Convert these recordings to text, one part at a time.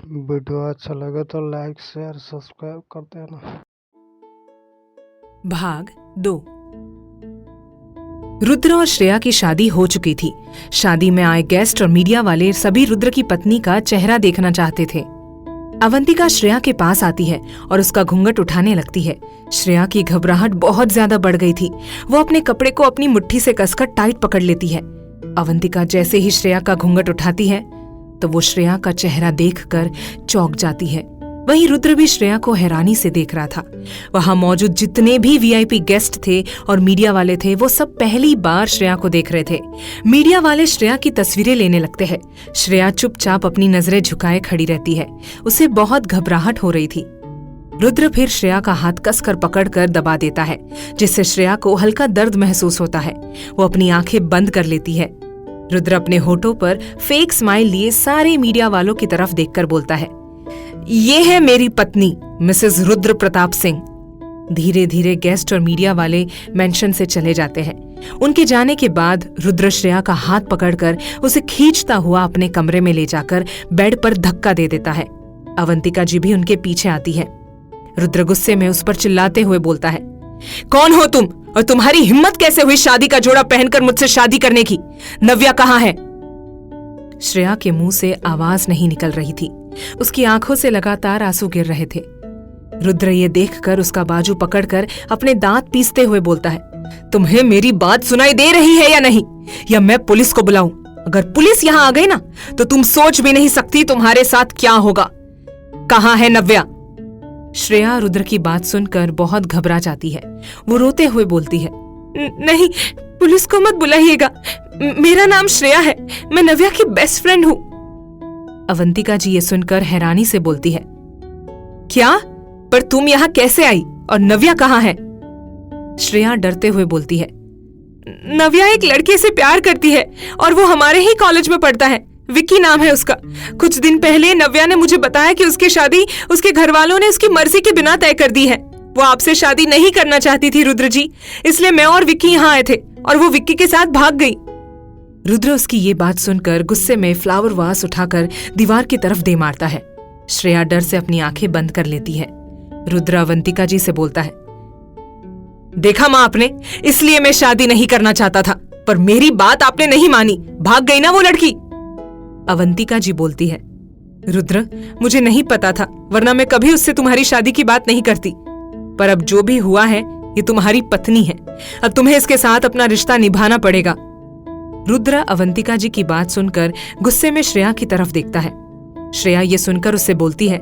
Video अच्छा लगे तो लाइक शेयर सब्सक्राइब कर देना। भाग 2। रुद्र और श्रेया की शादी हो चुकी थी। शादी में आए गेस्ट और मीडिया वाले सभी रुद्र की पत्नी का चेहरा देखना चाहते थे। अवंतिका श्रेया के पास आती है और उसका घूंघट उठाने लगती है। श्रेया की घबराहट बहुत ज्यादा बढ़ गई थी। वो अपने कपड़े को अपनी मुट्ठी से कसकर टाइट पकड़ लेती है। अवंतिका जैसे ही श्रेया का घूंघट उठाती है तो वो श्रेया का चेहरा देखकर चौंक जाती है। वहीं रुद्र भी श्रेया को हैरानी से देख रहा था। वहां मौजूद जितने भी वीआईपी गेस्ट थे और मीडिया वाले थे वो सब पहली बार श्रेया को देख रहे थे। मीडिया वाले श्रेया की तस्वीरें लेने लगते हैं। श्रेया चुपचाप अपनी नजरें झुकाए खड़ी रहती है। उसे बहुत घबराहट हो रही थी। रुद्र फिर श्रेया का हाथ कसकर पकड़कर दबा देता है, जिससे श्रेया को हल्का दर्द महसूस होता है। वो अपनी आंखें बंद कर लेती है। रुद्र अपने होठों पर फेक स्माइल लिए सारे मीडिया वालों की तरफ देखकर बोलता है, ये है मेरी पत्नी मिसेस रुद्र प्रताप सिंह। धीरे धीरे गेस्ट और मीडिया वाले मेंशन से चले जाते हैं। उनके जाने के बाद रुद्र श्रेया का हाथ पकड़कर उसे खींचता हुआ अपने कमरे में ले जाकर बेड पर धक्का दे देता है। अवंतिका जी भी उनके पीछे आती है। रुद्र गुस्से में उस पर चिल्लाते हुए बोलता है, कौन हो तुम और तुम्हारी हिम्मत कैसे हुई शादी का जोड़ा पहनकर मुझसे शादी करने की? नव्या कहाँ है? श्रेया के मुंह से आवाज नहीं निकल रही थी। उसकी आंखों से लगातार आंसू गिर रहे थे। रुद्र ये देखकर उसका बाजू पकड़कर अपने दांत पीसते हुए बोलता है, तुम्हें मेरी बात सुनाई दे रही है या नहीं? या मैं पुलिस को बुलाऊं? अगर पुलिस यहां आ गई ना तो तुम सोच भी नहीं सकती तुम्हारे साथ क्या होगा। कहाँ है नव्या? श्रेया रुद्र की बात सुनकर बहुत घबरा जाती है। वो रोते हुए बोलती है, नहीं, पुलिस को मत बुलाइएगा। मेरा नाम श्रेया है। मैं नव्या की बेस्ट फ्रेंड हूँ। अवंतिका जी ये सुनकर हैरानी से बोलती है, क्या? पर तुम यहाँ कैसे आई और नव्या कहाँ है? श्रेया डरते हुए बोलती है, नव्या एक लड़के से प्यार करती है और वो हमारे ही कॉलेज में पढ़ता है। विक्की नाम है उसका। कुछ दिन पहले नव्या ने मुझे बताया कि उसकी शादी उसके घर वालों ने उसकी मर्जी के बिना तय कर दी है। वो आपसे शादी नहीं करना चाहती थी रुद्र जी, इसलिए मैं और विक्की यहाँ आए थे और वो विक्की के साथ भाग गई। रुद्र उसकी ये बात सुनकर गुस्से में फ्लावर वास उठाकर दीवार की तरफ दे मारता है। श्रेया डर से अपनी आंखें बंद कर लेती है। रुद्र अवंतिका जी से बोलता है, देखा माँ आपने, इसलिए मैं शादी नहीं करना चाहता था, पर मेरी बात आपने नहीं मानी। भाग गई ना वो लड़की। अवंतिका जी बोलती है, रुद्र मुझे नहीं पता था, वरना मैं कभी उससे तुम्हारी शादी की बात नहीं करती। पर अब जो भी हुआ है ये तुम्हारी पत्नी है। अब तुम्हें इसके साथ अपना रिश्ता निभाना पड़ेगा। रुद्र अवंतिका जी की बात सुनकर गुस्से में श्रेया की तरफ देखता है। श्रेया ये सुनकर उससे बोलती है,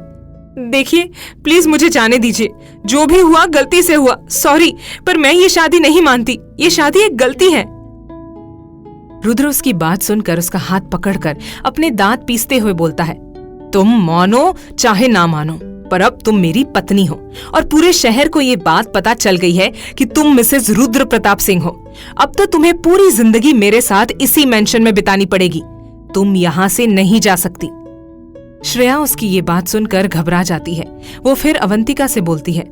देखिए प्लीज मुझे जाने दीजिए। जो भी हुआ गलती से हुआ, सॉरी, पर मैं ये शादी नहीं मानती। ये शादी एक गलती है। रुद्र उसकी बात सुनकर उसका हाथ पकड़कर अपने दांत पीसते हुए बोलता है, तुम मानो चाहे ना मानो, पर अब तुम मेरी पत्नी हो और पूरे शहर को ये बात पता चल गई है कि तुम मिसेस रुद्र प्रताप सिंह हो। अब तो तुम्हें पूरी जिंदगी मेरे साथ इसी मेंशन में बितानी पड़ेगी। तुम यहाँ से नहीं जा सकती। श्रेया उसकी ये बात सुनकर घबरा जाती है। वो फिर अवंतिका से बोलती है,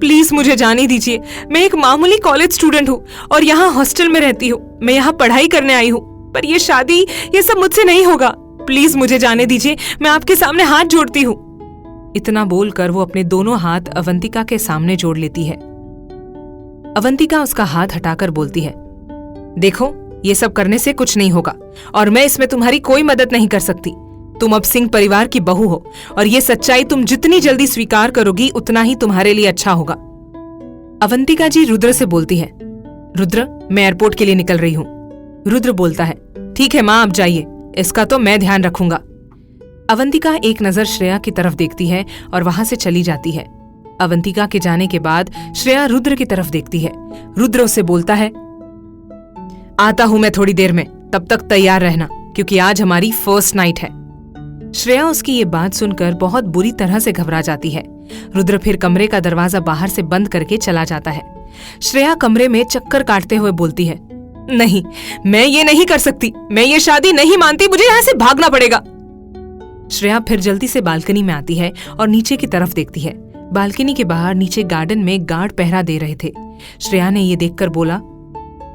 प्लीज मुझे जाने दीजिए। मैं एक मामूली कॉलेज स्टूडेंट हूँ और यहाँ हॉस्टल में रहती हूँ। मैं यहाँ पढ़ाई करने आई हूँ, पर ये शादी ये सब मुझसे नहीं होगा। प्लीज मुझे जाने दीजिए। मैं आपके सामने हाथ जोड़ती हूँ। इतना बोलकर वो अपने दोनों हाथ अवंतिका के सामने जोड़ लेती है। अवंतिका उसका हाथ हटाकर बोलती है, देखो ये सब करने से कुछ नहीं होगा और मैं इसमें तुम्हारी कोई मदद नहीं कर सकती। तुम अब सिंह परिवार की बहू हो और ये सच्चाई तुम जितनी जल्दी स्वीकार करोगी उतना ही तुम्हारे लिए अच्छा होगा। अवंतिका जी रुद्र से बोलती है, रुद्र मैं एयरपोर्ट के लिए निकल रही हूँ। रुद्र बोलता है, ठीक है माँ आप जाइए, इसका तो मैं ध्यान रखूंगा। अवंतिका एक नजर श्रेया की तरफ देखती है और वहां से चली जाती है। अवंतिका के जाने के बाद श्रेया रुद्र की तरफ देखती है। रुद्र उसे बोलता है, आता हूं मैं थोड़ी देर में, तब तक तैयार रहना क्योंकि आज हमारी फर्स्ट नाइट है। श्रेया उसकी ये बात सुनकर बहुत बुरी तरह से घबरा जाती है। रुद्र फिर कमरे का दरवाजा बाहर से बंद करके चला जाता है। श्रेया कमरे में चक्कर काटते हुए बोलती है, नहीं, मैं ये नहीं कर सकती। मैं ये शादी नहीं मानती। मुझे यहाँ से भागना पड़ेगा। श्रेया फिर जल्दी से बालकनी में आती है और नीचे की तरफ देखती है। बालकनी के बाहर नीचे गार्डन में गार्ड पहरा दे रहे थे। श्रेया ने ये देखकर बोला,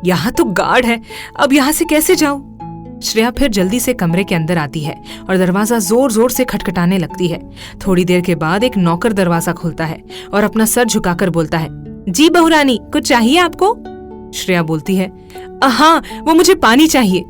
यहाँ तो गार्ड है, अब यहाँ से कैसे जाऊं? श्रेया फिर जल्दी से कमरे के अंदर आती है और दरवाजा जोर जोर से खटखटाने लगती है। थोड़ी देर के बाद एक नौकर दरवाजा खोलता है और अपना सर झुकाकर बोलता है, जी बहुरानी, कुछ चाहिए आपको? श्रेया बोलती है, हाँ, वो मुझे पानी चाहिए।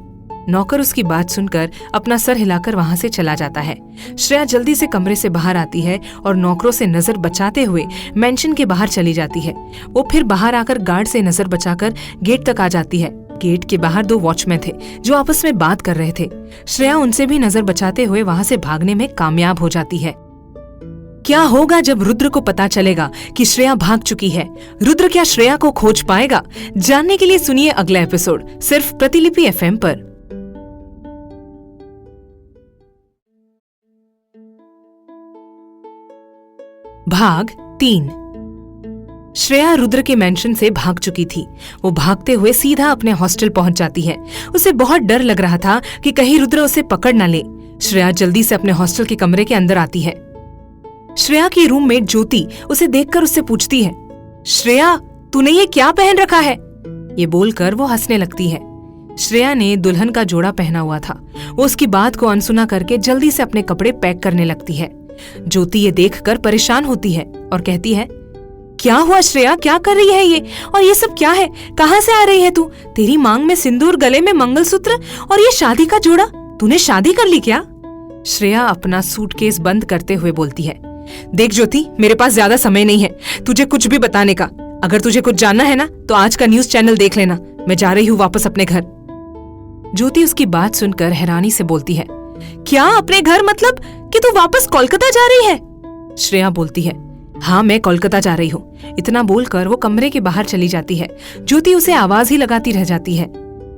नौकर उसकी बात सुनकर अपना सर हिलाकर वहां से चला जाता है। श्रेया जल्दी से कमरे से बाहर आती है और नौकरों से नजर बचाते हुए मेंशन के बाहर चली जाती है। वो फिर बाहर आकर गार्ड से नजर बचाकर गेट तक आ जाती है। गेट के बाहर 2 वॉचमैन थे जो आपस में बात कर रहे थे। श्रेया उनसे भी नजर बचाते हुए वहां से भागने में कामयाब हो जाती है। क्या होगा जब रुद्र को पता चलेगा कि श्रेया भाग चुकी है? रुद्र क्या श्रेया को खोज पाएगा? जानने के लिए सुनिए अगला एपिसोड सिर्फ प्रतिलिपि FM पर। भाग 3। श्रेया रुद्र के मेंशन से भाग चुकी थी। वो भागते हुए सीधा अपने हॉस्टल पहुंच जाती है। उसे बहुत डर लग रहा था कि कहीं रुद्र उसे पकड़ न ले। श्रेया जल्दी से अपने हॉस्टल के कमरे के अंदर आती है। श्रेया की रूममेट ज्योति उसे देखकर उससे पूछती है, श्रेया, तूने ये क्या पहन रखा है? ये बोलकर वो हंसने लगती है। श्रेया ने दुल्हन का जोड़ा पहना हुआ था। वो उसकी बात को अनसुना करके जल्दी से अपने कपड़े पैक करने लगती है। ज्योति ये देखकर परेशान होती है और कहती है, क्या हुआ श्रेया, क्या कर रही है ये? और ये सब क्या है? कहाँ से आ रही है तू? तेरी मांग में सिंदूर, गले में मंगलसूत्र और ये शादी का जोड़ा, तूने शादी कर ली क्या? श्रेया अपना सूटकेस बंद करते हुए बोलती है, देख ज्योति, मेरे पास ज्यादा समय नहीं है तुझे कुछ भी बताने का। अगर तुझे कुछ जानना है ना तो आज का न्यूज चैनल देख लेना। मैं जा रही हूँ वापस अपने घर। ज्योति उसकी बात सुनकर हैरानी से बोलती है, क्या अपने घर? मतलब कि तू वापस कोलकाता जा रही है? श्रेया बोलती है, हाँ, मैं कोलकाता जा रही हूँ। इतना बोलकर वो कमरे के बाहर चली जाती है। ज्योति उसे आवाज ही लगाती रह जाती है।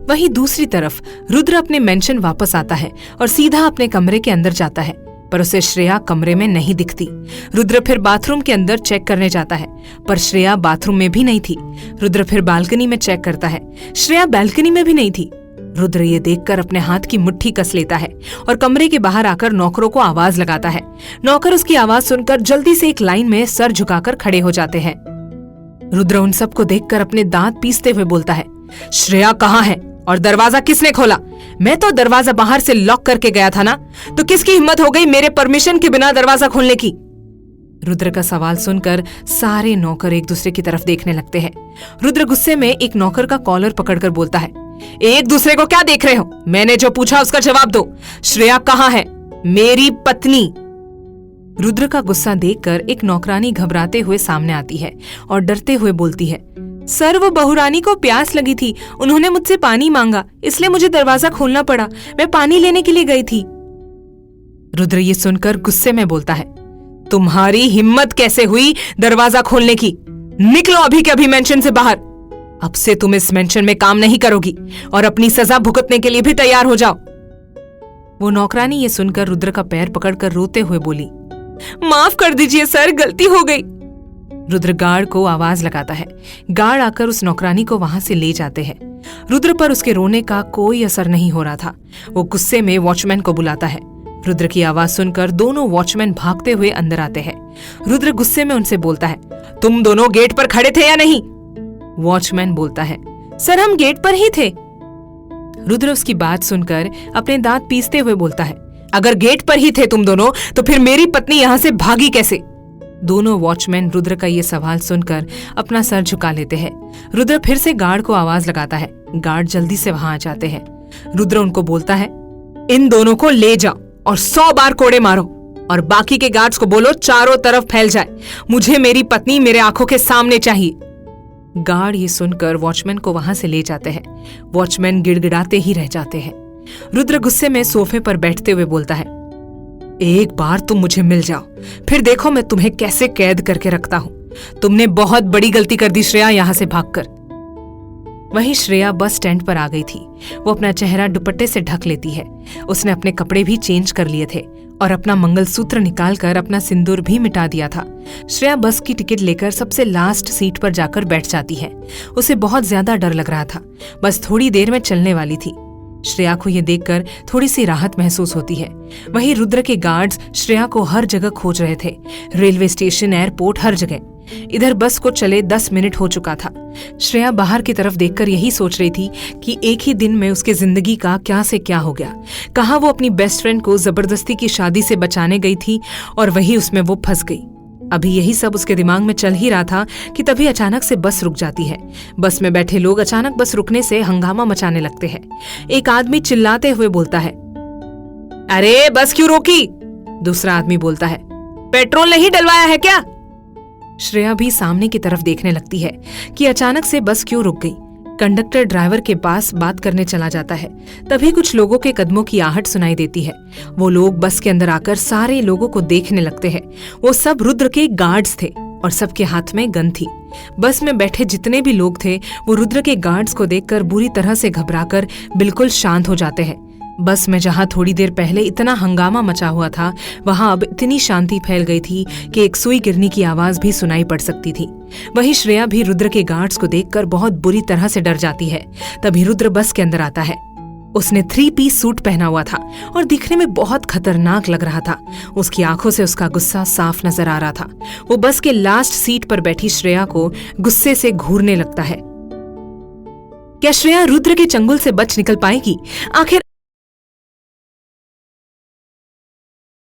वहीं दूसरी तरफ रुद्र अपने मेंशन वापस आता है और सीधा अपने कमरे के अंदर जाता है, पर उसे श्रेया कमरे में नहीं दिखती। रुद्र फिर बाथरूम के अंदर चेक करने जाता है, पर श्रेया बाथरूम में भी नहीं थी। रुद्र फिर बालकनी में चेक करता है, श्रेया बालकनी में भी नहीं थी। रुद्र ये देखकर अपने हाथ की मुट्ठी कस लेता है और कमरे के बाहर आकर नौकरों को आवाज लगाता है। नौकर उसकी आवाज सुनकर जल्दी से एक लाइन में सर झुकाकर खड़े हो जाते हैं। रुद्र उन सबको देखकर अपने दांत पीसते हुए बोलता है, श्रेया कहाँ है और दरवाजा किसने खोला? मैं तो दरवाजा बाहर से लॉक करके गया था ना, तो किसकी हिम्मत हो गई मेरे परमिशन के बिना दरवाजा खोलने की? रुद्र का सवाल सुनकर सारे नौकर एक दूसरे की तरफ देखने लगते हैं। रुद्र गुस्से में एक नौकर का कॉलर पकड़कर बोलता है, एक दूसरे को क्या देख रहे हो? मैंने जो पूछा उसका जवाब दो। श्रेया कहाँ है? मेरी पत्नी। रुद्र का गुस्सा देखकर एक नौकरानी घबराते हुए सामने आती है और डरते हुए बोलती है, सर, वो बहुरानी को प्यास लगी थी, उन्होंने मुझसे पानी मांगा, इसलिए मुझे दरवाजा खोलना पड़ा। मैं पानी लेने के लिए गई थी। रुद्र ये सुनकर गुस्से में बोलता है, तुम्हारी हिम्मत कैसे हुई दरवाजा खोलने की? निकलो अभी के अभी मेंशन से बाहर। अब से तुम इस मेंशन में काम नहीं करोगी और अपनी सजा भुगतने के लिए भी तैयार हो जाओ। वो नौकरानी ये सुनकर रुद्र का पैर पकड़कर रोते हुए बोली, माफ कर दीजिए सर, गलती हो गई। रुद्र गार्ड को आवाज लगाता है। गार्ड आकर उस नौकरानी को वहां से ले जाते हैं। रुद्र पर उसके रोने का कोई असर नहीं हो रहा था। वो गुस्से में वॉचमैन को बुलाता है। रुद्र की आवाज सुनकर दोनों वॉचमैन भागते हुए अंदर आते हैं। रुद्र गुस्से में उनसे बोलता है, तुम दोनों गेट पर खड़े थे या नहीं? वॉचमैन बोलता है, सर, हम गेट पर ही थे। रुद्र उसकी बात सुनकर अपने दांत पीसते हुए बोलता है, अगर गेट पर ही थे तुम दोनों तो फिर मेरी पत्नी यहां से भागी कैसे? दोनों वॉचमैन रुद्र का ये सवाल सुनकर अपना सर झुका लेते हैं। रुद्र फिर से गार्ड को आवाज लगाता है। गार्ड जल्दी से वहां आ जाते हैं। रुद्र उनको बोलता है, इन दोनों को ले जाओ और 100 बार कोड़े मारो और बाकी के गार्ड्स को बोलो चारों तरफ फैल जाए। मुझे मेरी पत्नी मेरे आंखों के सामने चाहिए। गार्ड ये सुनकर वॉचमैन को वहां से ले जाते हैं। वॉचमैन गिड़गिड़ाते ही रह जाते हैं। रुद्र गुस्से में सोफे पर बैठते हुए बोलता है, एक बार तुम मुझे मिल जाओ, फिर देखो मैं तुम्हें कैसे कैद करके रखता हूं। तुमने बहुत बड़ी गलती कर दी श्रेया, यहां से भागकर। वहीं श्रेया बस स्टैंड पर आ गई थी। वो अपना चेहरा दुपट्टे से ढक लेती है। उसने अपने कपड़े भी चेंज कर लिए थे और अपना मंगलसूत्र निकालकर अपना सिंदूर भी मिटा दिया था। श्रेया बस की टिकट लेकर सबसे लास्ट सीट पर जाकर बैठ जाती है। उसे बहुत ज्यादा डर लग रहा था। बस थोड़ी देर में चलने वाली थी। श्रेया को यह देखकर थोड़ी सी राहत महसूस होती है। वहीं रुद्र के गार्ड्स श्रेया को हर जगह खोज रहे थे, रेलवे स्टेशन, एयरपोर्ट, हर जगह। इधर बस को चले 10 मिनट हो चुका था। श्रेया बाहर की तरफ देखकर यही सोच रही थी कि एक ही दिन में उसके जिंदगी का क्या से क्या हो गया। कहाँ वो अपनी बेस्ट फ्रेंड को जबरदस्ती की शादी से बचाने गई थी और वही उसमें वो फंस गई। अभी यही सब उसके दिमाग में चल ही रहा था कि तभी अचानक से बस रुक जाती है। बस में बैठे लोग अचानक बस रुकने से हंगामा मचाने लगते हैं। एक आदमी चिल्लाते हुए बोलता है, अरे बस क्यों रोकी? दूसरा आदमी बोलता है, पेट्रोल नहीं डलवाया है क्या? श्रेया भी सामने की तरफ देखने लगती है कि अचानक से बस क्यों रुक गई। कंडक्टर ड्राइवर के पास बात करने चला जाता है। तभी कुछ लोगों के कदमों की आहट सुनाई देती है। वो लोग बस के अंदर आकर सारे लोगों को देखने लगते हैं। वो सब रुद्र के गार्ड्स थे और सबके हाथ में गन थी। बस में बैठे जितने भी लोग थे वो रुद्र के गार्ड्स को देखकर बुरी तरह से घबराकर बिल्कुल शांत हो जाते हैं। बस में जहां थोड़ी देर पहले इतना हंगामा मचा हुआ था, वहां अब इतनी शांति फैल गई थी कि एक सुई गिरने की आवाज भी सुनाई पड़ सकती थी। वहीं श्रेया भी रुद्र के गार्ड्स को देखकर बहुत बुरी तरह से डर जाती है। तभी रुद्र बस के अंदर आता है। उसने 3 पीस सूट पहना हुआ था और दिखने में बहुत खतरनाक लग रहा था। उसकी आंखों से उसका गुस्सा साफ नजर आ रहा था। वो बस के लास्ट सीट पर बैठी श्रेया को गुस्से से घूरने लगता है। क्या श्रेया रुद्र के चंगुल से बच निकल पाएगी? आखिर